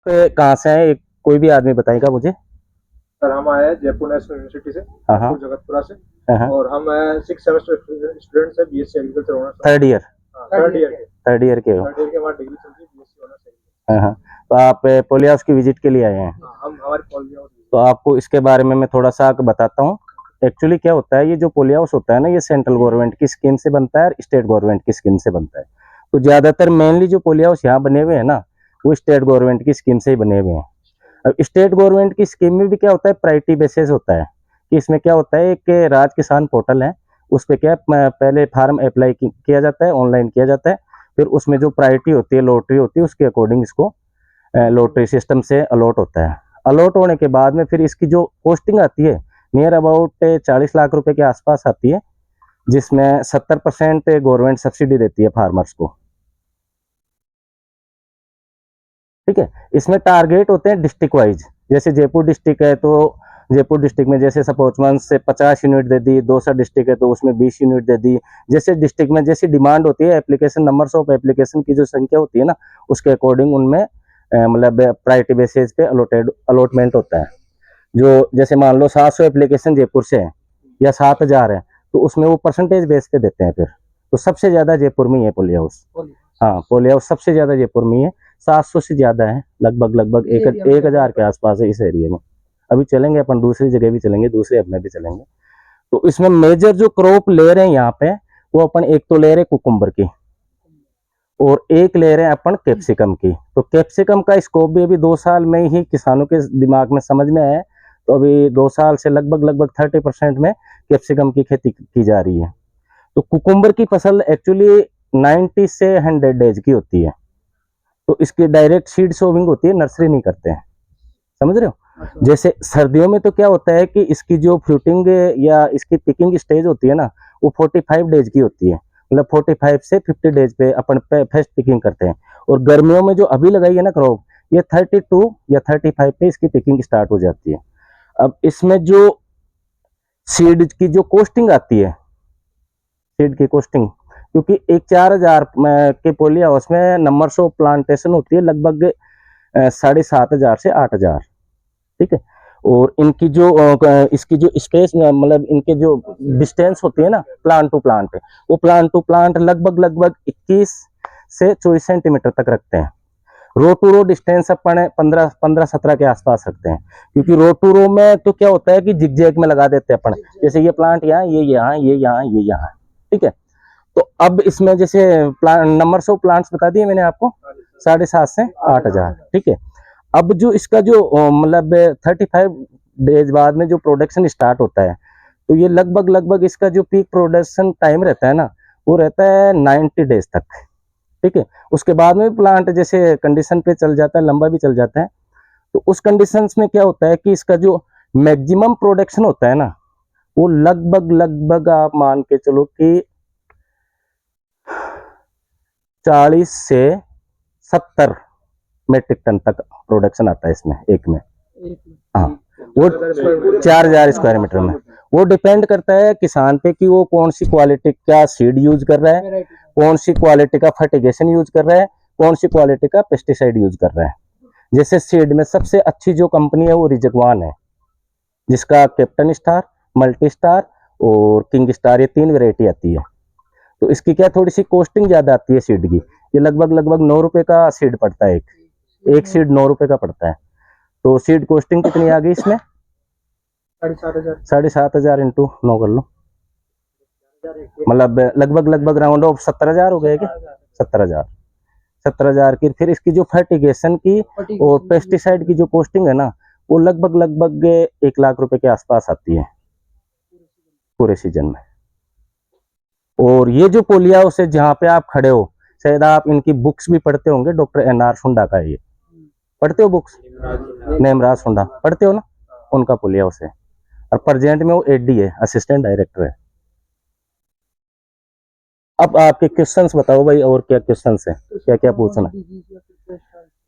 कहाँ से है कोई भी आदमी बताएगा मुझे। सर हम आए हैं जयपुर नेशनल यूनिवर्सिटी से, हाँ जगतपुरा से। हाँ। और हम 6 सेमेस्टर स्टूडेंट्स हैं, BSc agriculture honours. Third year. Third year के थर्ड ईयर के हो। थर्ड ईयर के हमारी डिग्री चल रही है, बीएससी ऑनर्स है। हाँ हाँ। तो आप पोली हाउस की विजिट के लिए आए हैं। हम हमारी पॉली हाउस। तो आपको इसके बारे में मैं थोड़ा सा बताता हूँ। एक्चुअली क्या होता है, ये जो पोली हाउस होता है ना, ये सेंट्रल गवर्नमेंट की स्कीम से बनता है और स्टेट गवर्नमेंट की स्कीम से बनता है। तो ज्यादातर मेनली जो पोली हाउस यहाँ बने हुए हैं ना, वो स्टेट गवर्नमेंट की स्कीम से ही बने हुए हैं। अब स्टेट गवर्नमेंट की स्कीम में भी क्या होता है, प्रायोरिटी बेसिस होता है। कि इसमें क्या होता है, एक राज किसान पोर्टल है, उस पर क्या पहले फार्म अप्लाई किया जाता है, ऑनलाइन किया जाता है। फिर उसमें जो प्रायोरिटी होती है, लॉटरी होती है, उसके अकॉर्डिंग इसको लॉटरी सिस्टम से अलॉट होता है। अलॉट होने के बाद में फिर इसकी जो कॉस्टिंग आती है, नियर अबाउट 40 लाख रुपए के आसपास आती है, जिसमें 70% गवर्नमेंट सब्सिडी देती है फार्मर्स को। ठीक है। इसमें टारगेट होते हैं डिस्ट्रिक्ट वाइज। जैसे जयपुर डिस्ट्रिक्ट है तो जयपुर डिस्ट्रिक्ट में जैसे सपोज वन से 50 यूनिट दे दी, दौसा डिस्ट्रिक्ट है तो उसमें 20 यूनिट दे दी। जैसे डिस्ट्रिक्ट में जैसी डिमांड होती है, एप्लीकेशन नंबर्स ऑफ एप्लीकेशन की जो संख्या होती है ना, उसके अकॉर्डिंग उनमें मतलब प्रायोरिटी बेसिस पे अलॉटमेंट होता है। जो जैसे मान लो 700 एप्लीकेशन जयपुर से है या 7000 है, तो उसमें वो परसेंटेज बेस पे देते हैं फिर। तो सबसे ज्यादा जयपुर में ही है पोली हाउस। हाँ, पोली हाउस सबसे ज्यादा जयपुर में ही है। 700 से ज्यादा है, लगभग 1000 के आसपास है इस एरिया में। अभी चलेंगे अपन, दूसरी जगह भी चलेंगे, दूसरे हब में भी चलेंगे। तो इसमें मेजर जो क्रॉप ले रहे हैं यहाँ पे, वो अपन एक तो ले रहे हैं कुकुम्बर की, और एक ले रहे हैं अपन कैप्सिकम की। तो कैप्सिकम का स्कोप भी अभी 2 साल में ही किसानों के दिमाग में समझ में आया। तो अभी 2 साल से लगभग 30% में कैप्सिकम की खेती की जा रही है। तो कुकुम्बर की फसल एक्चुअली 90 से 100 डेज की होती है। तो इसकी डायरेक्ट सीड सोविंग होती है, नर्सरी नहीं करते हैं, समझ रहे हो। जैसे सर्दियों में तो क्या होता है कि इसकी जो फ्रूटिंग या इसकी पिकिंग स्टेज होती है ना, वो 45 डेज की होती है। मतलब 45 से 50 डेज पे अपन फर्स्ट पिकिंग करते हैं। और गर्मियों में जो अभी लगाई है ना क्रॉप, ये 32 या 35 पे इसकी पिकिंग स्टार्ट हो जाती है। अब इसमें जो सीड की जो कॉस्टिंग आती है, सीड की कॉस्टिंग, क्योंकि एक 4000 के पोली हाउस में नंबर्स ऑफ प्लांटेशन होती है लगभग 7500 से 8000। ठीक है। और इनकी जो इसकी जो स्पेस मतलब इनके जो डिस्टेंस होती है ना प्लांट टू प्लांट, वो प्लांट टू प्लांट लगभग 21 से 24 सेंटीमीटर तक रखते हैं। रो टू रो डिस्टेंस अपन 15-17 के आसपास रखते हैं। क्योंकि रो टू रो में तो क्या होता है कि जिगजैग में लगा देते हैं अपन, जैसे ये प्लांट यहाँ, ये यहाँ, ये यहाँ, ये यहाँ। ठीक है। तो अब इसमें जैसे नंबर्स ऑफ प्लांट्स बता दिए मैंने आपको, 7.5 से 8000। ठीक है। अब जो इसका जो मतलब 35 डेज बाद में जो प्रोडक्शन स्टार्ट होता है, तो ये लगभग इसका जो पीक प्रोडक्शन टाइम रहता है ना, वो रहता है 90 डेज तक। ठीक है। उसके बाद में प्लांट जैसे कंडीशन पे चल जाता है, लंबा भी चल जाता है। तो उस कंडीशंस में क्या होता है कि इसका जो मैक्सिमम प्रोडक्शन होता है ना, वो लगभग आप मान के चलो कि 40 से 70 मेट्रिक टन तक प्रोडक्शन आता है इसमें एक में। हाँ, वो 4000 स्क्वायर मीटर में। वो डिपेंड करता है किसान पे कि वो कौन सी क्वालिटी का सीड यूज कर रहा है, कौन सी क्वालिटी का फर्टिगेशन यूज कर रहा है, कौन सी क्वालिटी का पेस्टिसाइड यूज कर रहा है। जैसे सीड में सबसे अच्छी जो कंपनी है वो रिजगवान है, जिसका कैप्टन स्टार, मल्टी स्टार और किंग स्टार, ये 3 वेरायटी आती है। तो इसकी क्या थोड़ी सी कॉस्टिंग ज्यादा आती है सीड की। ये लगभग 9 रुपए का सीड पड़ता है, एक सीड 9 रुपए का पड़ता है। तो सीड कॉस्टिंग कितनी आ गई इसमें? 7500 इंटू 9 कर लो, मतलब लगभग राउंड ऑफ 70,000 हो गए क्या? 70,000 की। फिर इसकी जो फर्टिगेशन की और पेस्टिसाइड की जो कॉस्टिंग है ना, वो लगभग 1 लाख रुपए के आसपास आती है पूरे सीजन में। और ये जो पोली हाउस है जहाँ पे आप खड़े हो, शायद आप इनकी बुक्स भी पढ़ते होंगे, डॉक्टर NR सुंडा का है ये, पढ़ते हो बुक्स? नेमराज सुंडा पढ़ते हो ना, उनका पोली हाउस है। और प्रेजेंट में वो AD है, असिस्टेंट डायरेक्टर है। अब आपके क्वेश्चंस बताओ भाई, और क्या क्वेश्चंस है, क्या क्या पूछना?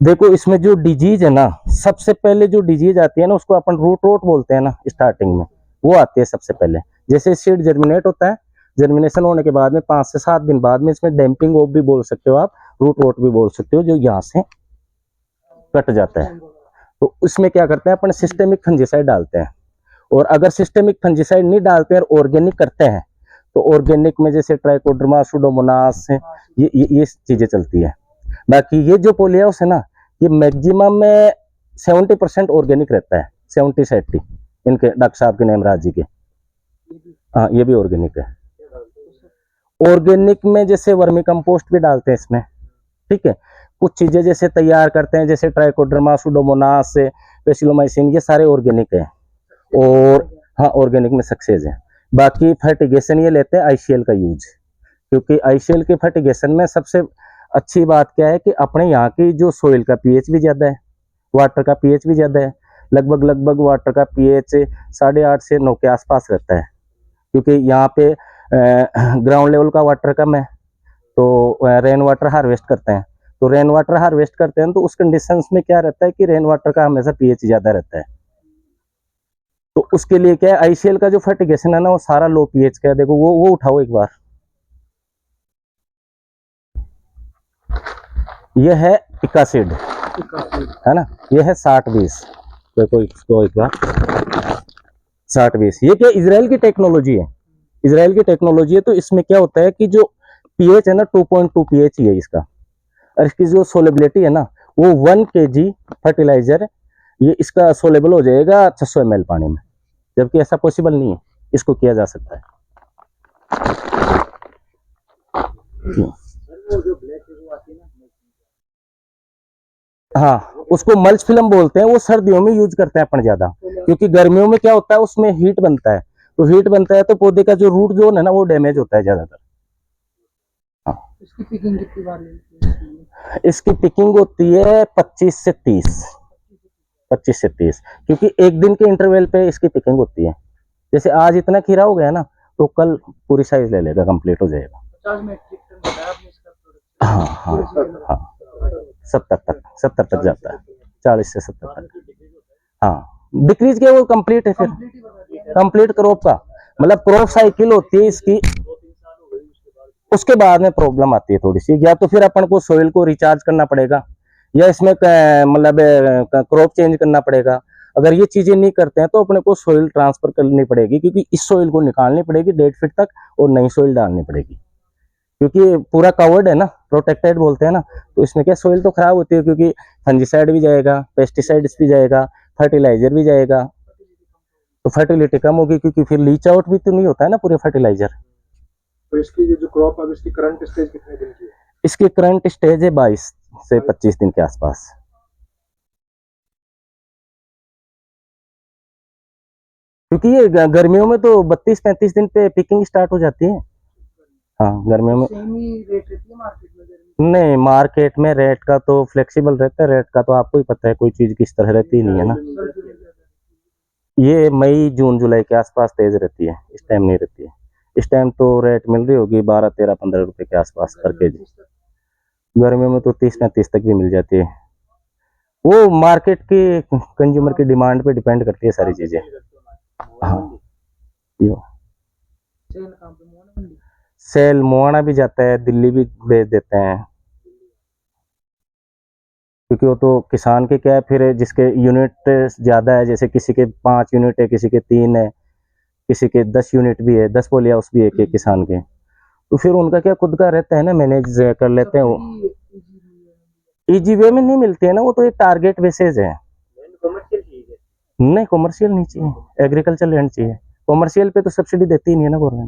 देखो इसमें जो डिजीज है ना, सबसे पहले जो डिजीज आती है ना, उसको अपन रूट रोट बोलते हैं ना स्टार्टिंग में, वो आती है सबसे पहले। जैसे सीड जर्मिनेट होता है, जर्मिनेशन होने के बाद में 5 से 7 दिन बाद में इसमें डैम्पिंग ऑफ भी बोल सकते हो आप, रूट रोट भी बोल सकते हो, जो यहाँ से कट जाता है। तो उसमें क्या करते हैं अपन, सिस्टेमिक फंजीसाइड डालते हैं। और अगर सिस्टेमिक फंजीसाइड नहीं डालते हैं और ऑर्गेनिक करते हैं तो ऑर्गेनिक में जैसे ट्राइकोडर्मा, सुडोमोनास, ये चीजें चलती है। बाकी ये जो पोलियास है ना, ये मैक्सिमम में 70% ऑर्गेनिक रहता है, 70-80 इनके डॉक्टर साहब के नेमराज जी के। हाँ, ये भी ऑर्गेनिक है। ऑर्गेनिक में जैसे वर्मी कंपोस्ट भी डालते हैं इसमें, ठीक है। कुछ चीजें जैसे तैयार करते हैं, जैसे ट्राइकोडर्मा, सुडोमोनास, बेसिलोमाइसिन, ये सारे ऑर्गेनिक है। और हाँ, ऑर्गेनिक में सक्सेस है। बाकी फर्टिगेशन ये लेते हैं आईसीएल का यूज, क्योंकि आईसीएल के फर्टिगेशन में सबसे अच्छी बात क्या है कि अपने यहाँ की जो सोइल का पीएच भी ज्यादा है, वाटर का पीएच भी ज्यादा है। लगभग वाटर का पीएच 8.5 से 9 के आसपास रहता है, क्योंकि यहाँ पे ग्राउंड लेवल का वाटर कम है। तो रेन वाटर हार्वेस्ट करते हैं, तो रेन वाटर हार्वेस्ट करते हैं तो उस कंडीशंस में क्या रहता है कि रेन वाटर का हमेशा पीएच ज्यादा रहता है। तो उसके लिए क्या है, आईसीएल का जो फर्टिगेशन है ना, वो सारा लो पीएच का है। देखो वो उठाओ एक बार, ये है इकासीड, है ना, ये है 60-20। देखो इसको एक बार, 60-20, ये क्या इजराइल की टेक्नोलॉजी है, इजराइल की टेक्नोलॉजी है। तो इसमें क्या होता है कि जो पीएच है ना, 2.2 पीएच ही है इसका, और इसकी जो सोलेबिलिटी है ना, वो 1 kg फर्टिलाइजर, ये इसका सोलेबल हो जाएगा 600 ml पानी में, जबकि ऐसा पॉसिबल नहीं है, इसको किया जा सकता है। हाँ, उसको मल्च फिल्म बोलते हैं। वो सर्दियों में यूज करते हैं अपन ज्यादा, क्योंकि गर्मियों में क्या होता है, उसमें हीट बनता है। तो हीट बनता है तो पौधे का जो रूट जोन है ना, वो डैमेज होता है ज्यादातर। हाँ, इसकी पिकिंग कितनी बार लेती है? इसकी पिकिंग होती है 25 से 30, 25 से 30, क्योंकि एक दिन के इंटरवल पे इसकी पिकिंग होती है। जैसे आज इतना खीरा हो गया ना, तो कल पूरी साइज ले लेगा, कंप्लीट हो जाएगा। 50 मेट्रिक टन बताया आपने इसका प्रोडक्ट? हाँ हाँ हाँ, 70 तक जाता है, 40 से 70 तक। हाँ, डिक्रीज के वो कंप्लीट है, फिर कंप्लीट ही बता दिया। कंप्लीट क्रॉप का मतलब क्रॉप साइकिल होती है इसकी, उसके बाद में प्रॉब्लम आती है थोड़ी सी, या तो फिर अपन को सोइल को रिचार्ज करना पड़ेगा, या इसमें मतलब क्रॉप चेंज करना पड़ेगा। अगर ये चीजें नहीं करते हैं तो अपने को सोइल ट्रांसफर करनी पड़ेगी, क्योंकि इस सोइल को निकालनी पड़ेगी 1.5 फीट तक, और नई सोइल डालनी पड़ेगी, क्योंकि पूरा कवर्ड है ना, प्रोटेक्टेड बोलते हैं ना। तो इसमें क्या, सोइल तो खराब होती है, क्योंकि फंजीसाइड भी जाएगा, पेस्टिसाइड्स भी जाएगा, फर्टिलाइजर भी जाएगा, तो फर्टिलिटी कम होगी, क्योंकि फिर लीच आउट भी तो नहीं होता है ना पूरे फर्टिलाइजर। तो इसकी जो क्रॉप अब इसकी करंट स्टेज कितने दिन की है? इसकी करंट स्टेज है 22 से 25 दिन के आसपास। क्योंकि ये गर्मियों में तो 32-35 दिन पे पिकिंग स्टार्ट हो जाती है। हाँ, गर्मियों में सेम ही रेट रहती है मार्केट में? गर्मी नहीं, मार्केट में रेट का तो फ्लेक्सिबल रहता है, रेट का तो आपको ही पता है, कोई चीज किस तरह रहती ही नहीं है ना। ये मई जून जुलाई के आसपास तेज रहती है, इस टाइम नहीं रहती है। इस टाइम तो रेट मिल रही होगी 12, 13, 15 रुपए के आसपास पर केजी। गर्मियों में तो 30-35 तक भी मिल जाती है। वो मार्केट की, कंज्यूमर की डिमांड पे डिपेंड करती है सारी चीजें। हाँ, यो सेल कहाँ पे? मोहन मंडी? सेल मुआना भी जाता है, दिल्ली भी भेज देते हैं, क्योंकि वो तो किसान के क्या है, फिर जिसके यूनिट ज्यादा है, जैसे किसी के 5 यूनिट है, किसी के 3 है, किसी के 10 यूनिट भी है, 10 पोलिया हाउस भी है कि किसान के, तो फिर उनका क्या खुद का रहता है ना, मैनेज कर लेते हैं वो। इजी वे में नहीं मिलती है ना, वो तो एक टारगेट बेसिस है। नहीं, कॉमर्शियल नहीं चाहिए, एग्रीकल्चर लैंड चाहिए। कॉमर्शियल पे तो सब्सिडी देती ही नहीं है ना गवर्नमेंट।